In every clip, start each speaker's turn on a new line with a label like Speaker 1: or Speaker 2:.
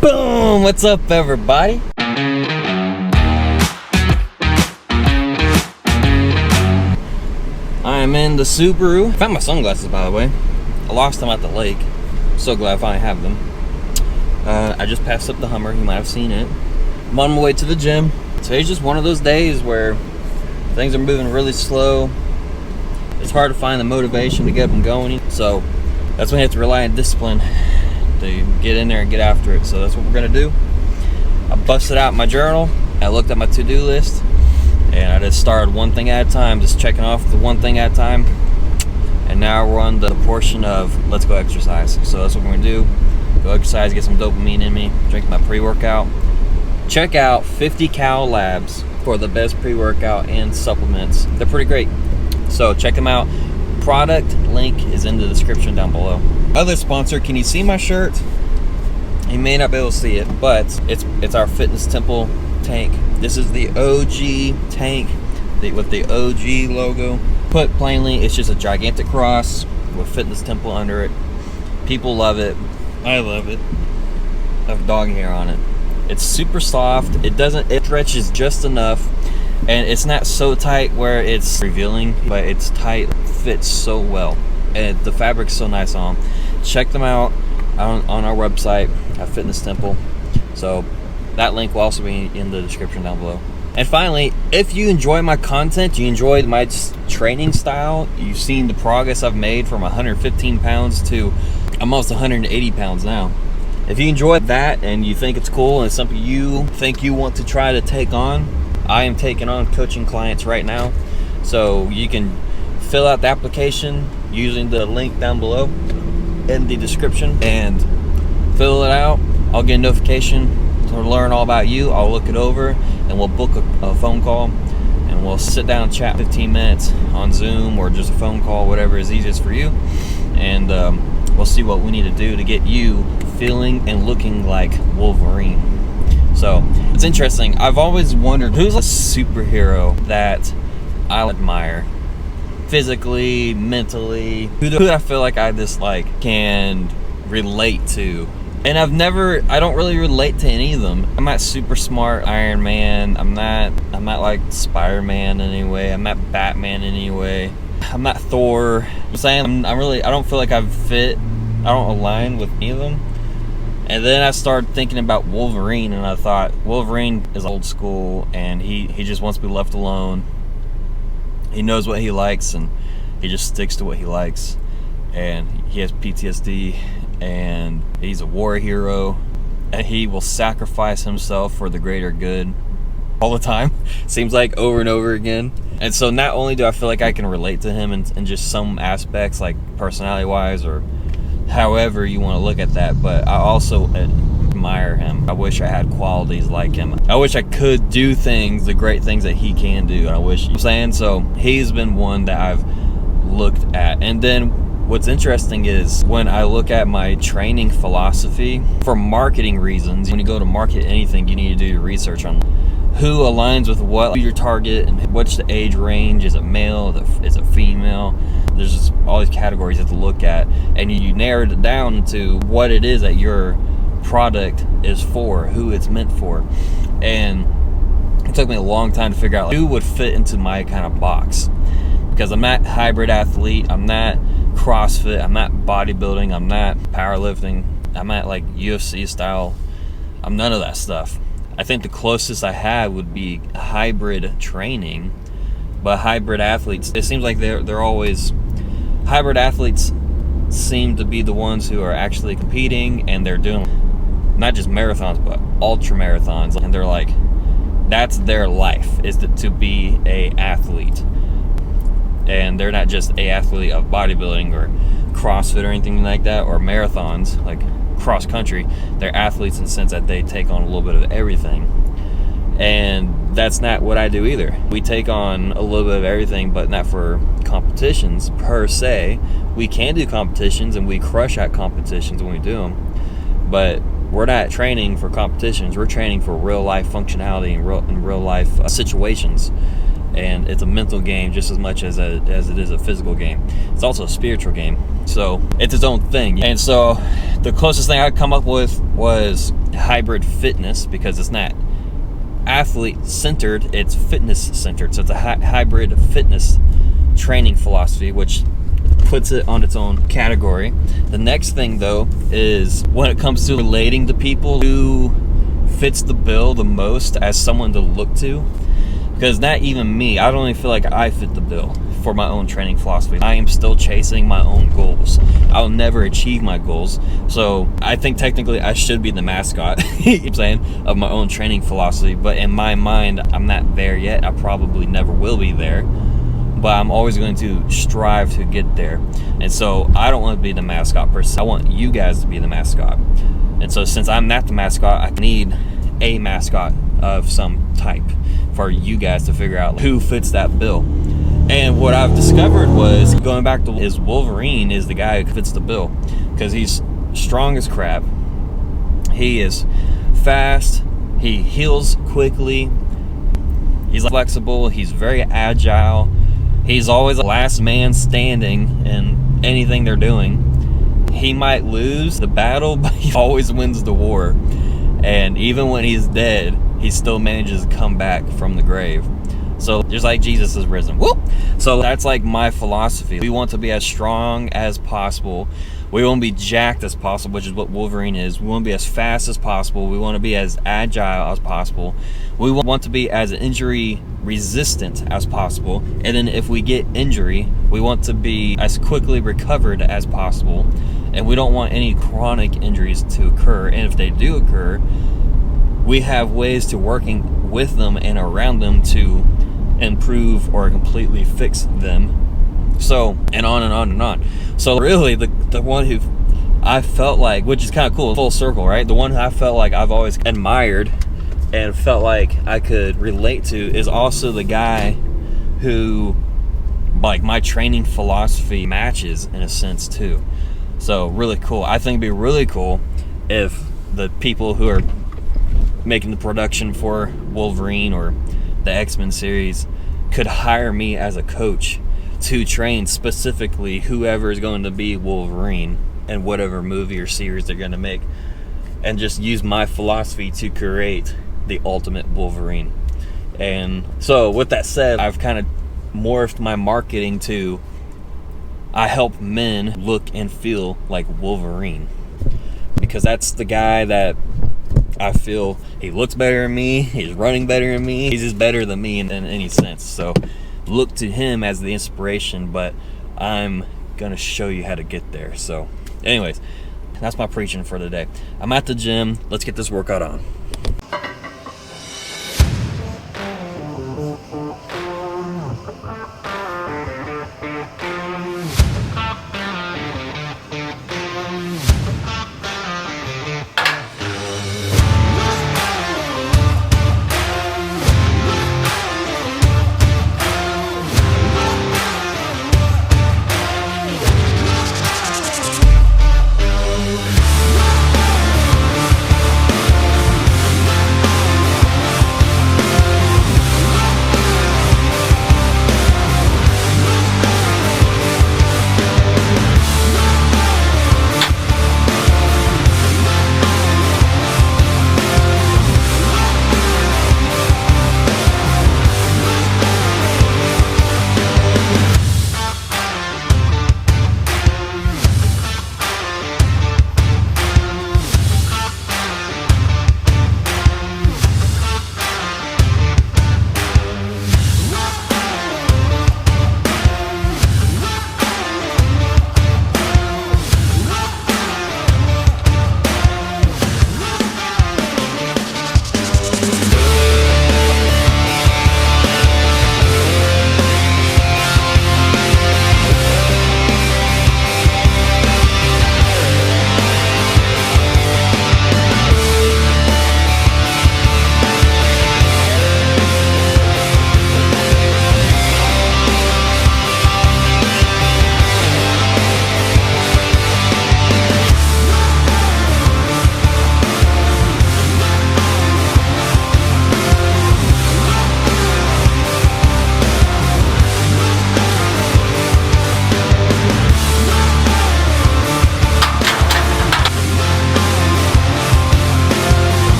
Speaker 1: Boom! What's up, everybody? I'm in the Subaru. I found my sunglasses, by the way. I lost them at the lake. So glad I finally have them. I just passed up the Hummer. You might have seen it. I'm on my way to the gym. Today's just one of those days where things are moving really slow. It's hard to find the motivation to get them going. So that's when you have to rely on discipline to get in there and get after it. So that's what we're gonna do. I busted out my journal. I looked at my to-do list, and I just started one thing at a time, just checking off the one thing at a time. And now we're on the portion of let's go exercise. So that's what we're gonna do. Go exercise, get some dopamine in me, drink my pre-workout. Check out 50 Cal Labz for the best pre-workout and supplements. They're pretty great. So check them out. Product link is in the description down below. Other sponsor, can you see my shirt? You may not be able to see it, but it's our Fitness Temple tank. This is the OG tank with the OG logo. Put plainly, it's just a gigantic cross with Fitness Temple under it. People love it. I love it. I have dog hair on it. It's super soft. It stretches just enough, and it's not so tight where it's revealing, but it's tight, fits so well, and the fabric's so nice on. Check them out on our website at Fitness Temple. So that link will also be in the description down below. And finally, if you enjoy my content, you enjoyed my training style, you've seen the progress I've made from 115 pounds to almost 180 pounds now. If you enjoyed that and you think it's cool and it's something you think you want to try to take on, I am taking on coaching clients right now. So you can fill out the application using the link down below in the description and fill it out. I'll get a notification to learn all about you. I'll look it over and we'll book a phone call and we'll sit down and chat 15 minutes on Zoom or just a phone call, whatever is easiest for you. And we'll see what we need to do to get you feeling and looking like Wolverine. So it's interesting. I've always wondered who's a superhero that I admire physically, mentally, who do I feel like I just like can relate to. And I don't really relate to any of them. I'm not super smart Iron Man. I'm not like Spider-Man in any way. I'm not Batman in any way. I'm not Thor. I'm saying I don't feel like I don't align with any of them. And then I started thinking about Wolverine, and I thought Wolverine is old school, and he just wants to be left alone. He knows what he likes, and he just sticks to what he likes. And he has PTSD, and he's a war hero, and he will sacrifice himself for the greater good all the time. Seems like over and over again. And so not only do I feel like I can relate to him in just some aspects, like personality-wise or however you want to look at that, but I also admire him. I wish I had qualities like him. I wish I could do the great things that he can do. I wish, you know what I'm saying? So he's been one that I've looked at. And then what's interesting is when I look at my training philosophy for marketing reasons, when you go to market anything, you need to do your research on who aligns with what your target and what's the age range. Is it male? Is it female? There's just all these categories you have to look at, and you narrow it down to what it is that your product is for, who it's meant for. And it took me a long time to figure out who would fit into my kind of box, because I'm not hybrid athlete, I'm not CrossFit, I'm not bodybuilding, I'm not powerlifting, I'm not like UFC style. I'm none of that stuff. I think the closest I had would be hybrid training, but hybrid athletes, it seems like they're always, hybrid athletes seem to be the ones who are actually competing, and they're doing not just marathons, but ultra marathons, and they're like, that's their life, is to be a athlete. And they're not just a athlete of bodybuilding or CrossFit or anything like that, or marathons, like cross country. They're athletes in the sense that they take on a little bit of everything. And that's not what I do either. We take on a little bit of everything, but not for competitions per se. We can do competitions, and we crush at competitions when we do them. But we're not training for competitions. We're training for real life functionality and real life situations. and it's a mental game just as much as it is a physical game. It's also a spiritual game, so it's its own thing. And so the closest thing I could come up with was hybrid fitness, because it's not athlete centered, it's fitness centered. So it's a hybrid fitness training philosophy, which puts it on its own category. The next thing, though, is when it comes to relating to people, who fits the bill the most as someone to look to. Because not even me, I don't even feel like I fit the bill for my own training philosophy. I am still chasing my own goals. I'll never achieve my goals. So I think technically I should be the mascot, you know what I'm saying, of my own training philosophy. But in my mind, I'm not there yet. I probably never will be there. But I'm always going to strive to get there. And so I don't want to be the mascot person. I want you guys to be the mascot. And so since I'm not the mascot, I need a mascot of some type for you guys to figure out who fits that bill. And what I've discovered was, going back to his Wolverine is the guy who fits the bill, because he's strong as crap. He is fast. He heals quickly. He's flexible. He's very agile. He's always the last man standing in anything they're doing. He might lose the battle, but he always wins the war. And even when he's dead, he still manages to come back from the grave. So just like Jesus is risen. Whoop! So that's like my philosophy. We want to be as strong as possible. We want to be jacked as possible, which is what Wolverine is. We want to be as fast as possible. We want to be as agile as possible. We want to be as injury resistant as possible. And then if we get injury, we want to be as quickly recovered as possible. And we don't want any chronic injuries to occur. And if they do occur, we have ways to working with them and around them to improve or completely fix them. So, and on and on and on. So really, the one who I felt like, which is kind of cool, full circle, right? The one I felt like I've always admired and felt like I could relate to is also the guy who, like, my training philosophy matches in a sense too. So really cool. I think it'd be really cool if the people who are making the production for Wolverine or the X-Men series could hire me as a coach to train specifically whoever is going to be Wolverine in whatever movie or series they're going to make, and just use my philosophy to create the ultimate Wolverine. And so with that said, I've kind of morphed my marketing to, I help men look and feel like Wolverine, because that's the guy that I feel he looks better than me, he's running better than me, he's just better than me in any sense. So look to him as the inspiration, but I'm gonna show you how to get there. So anyways, that's my preaching for today. I'm at the gym. Let's get this workout on.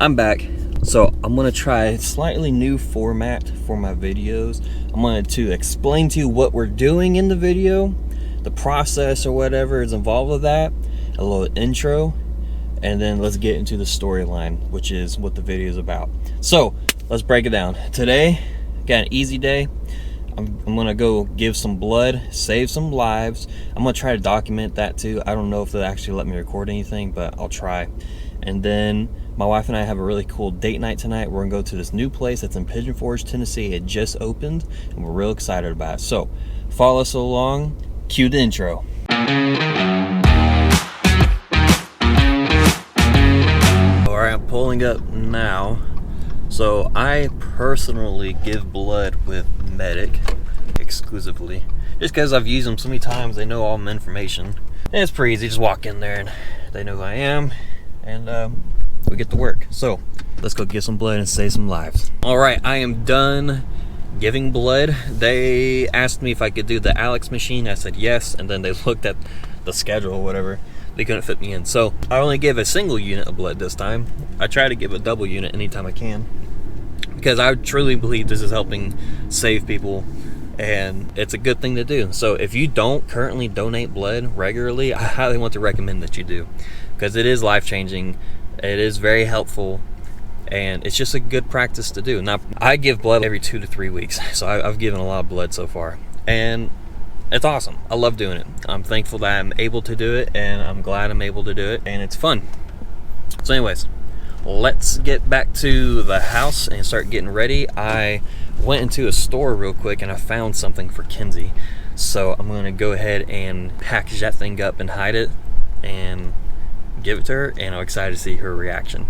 Speaker 1: I'm back. So I'm gonna try a slightly new format for my videos. I'm going to explain to you what we're doing in the video, the process or whatever is involved with that, a little intro, and then let's get into the storyline, which is what the video is about. So let's break it down. Today, got an easy day. I'm gonna go give some blood, save some lives. I'm gonna try to document that too. I don't know if they'll actually let me record anything, but I'll try. And then my wife and I have a really cool date night tonight. We're gonna go to this new place that's in Pigeon Forge, Tennessee. It just opened and we're real excited about it. So follow us along, cue the intro. All right, I'm pulling up now. So I personally give blood with Medic exclusively, just because I've used them so many times. They know all my information, and it's pretty easy. Just walk in there and they know who I am, and we get to work. So let's go get some blood and save some lives. All right, I am done giving blood. They asked me if I could do the Alex machine. I said yes, and then they looked at the schedule or whatever. They couldn't fit me in, so I only gave a single unit of blood this time. I try to give a double unit anytime I can, because I truly believe this is helping save people, and it's a good thing to do. So if you don't currently donate blood regularly, I highly want to recommend that you do, because it is life-changing, it is very helpful, and it's just a good practice to do. Now, I give blood every 2 to 3 weeks, so I've given a lot of blood so far, and it's awesome. I love doing it. I'm thankful that I'm able to do it, and I'm glad I'm able to do it, and it's fun. So anyways, let's get back to the house and start getting ready. I went into a store real quick and I found something for Kenzie. So I'm gonna go ahead and package that thing up and hide it and give it to her, and I'm excited to see her reaction.